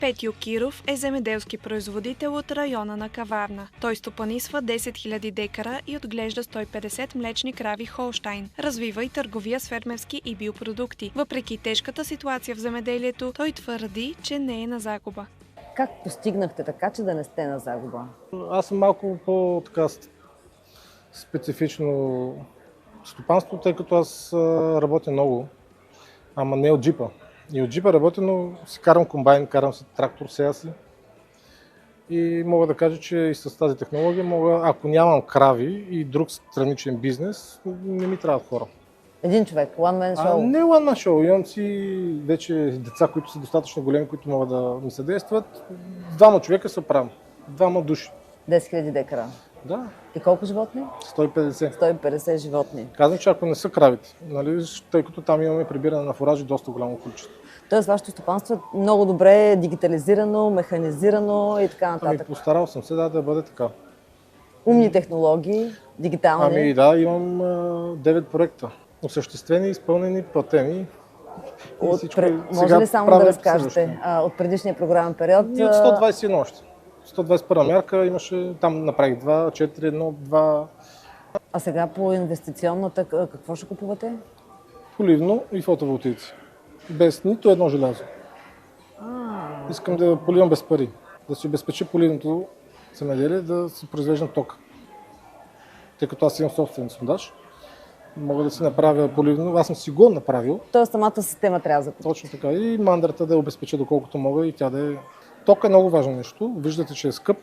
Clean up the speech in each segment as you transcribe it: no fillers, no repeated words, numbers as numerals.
Петю Киров е земеделски производител от района на Каварна. Той стопанисва 10 000 декара и отглежда 150 млечни крави Холщайн. Развива и търговия с фермерски и биопродукти. Въпреки тежката ситуация в земеделието, той твърди, че не е на загуба. Как постигнахте така, че да не сте на загуба? Аз съм малко по-така специфично стопанство, тъй като аз работя много, ама не от джипа. И от джипа работя, но си карам комбайн, карам си трактор, сея си. И мога да кажа, че и с тази технология мога, ако нямам крави и друг страничен бизнес, не ми трябват хора. Един човек, one man show. Не one man show, имам си вече деца, които са достатъчно големи, които могат да ми съдействат. Двама човека се правим, двама души. 10 000 декара. Да, И колко животни? 150. 150 животни. Казвам, че ако не са кравите, нали, тъй като там имаме прибиране на фуражи доста голямо количество. Тоест вашето стопанство е много добре дигитализирано, механизирано и така нататък. Постарал съм се да бъде така. Умни технологии, дигитални. Да, имам 9 проекта. Осъществени, изпълнени, платени. Може ли само да разкажете от предишния програмен период? И от 121 още. 121 мярка имаше, там направих 2, 4, 1, 2. А сега по инвестиционната какво ще купувате? Поливно и фотоволтаици. Без нито едно желязо. Искам да поливам без пари. Да си обезпеча поливното земеделие, да си произвеждам ток. Тъй като аз имам собствен сондаж, мога да си направя поливно. Аз съм си го направил. Тоест самата система трябва да Точно така. И мандрата да я обезпеча доколкото мога и тя да е... Ток е много важно нещо. Виждате, че е скъп.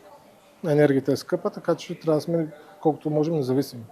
Енергията е скъпа, така че трябва да сме колкото можем независими.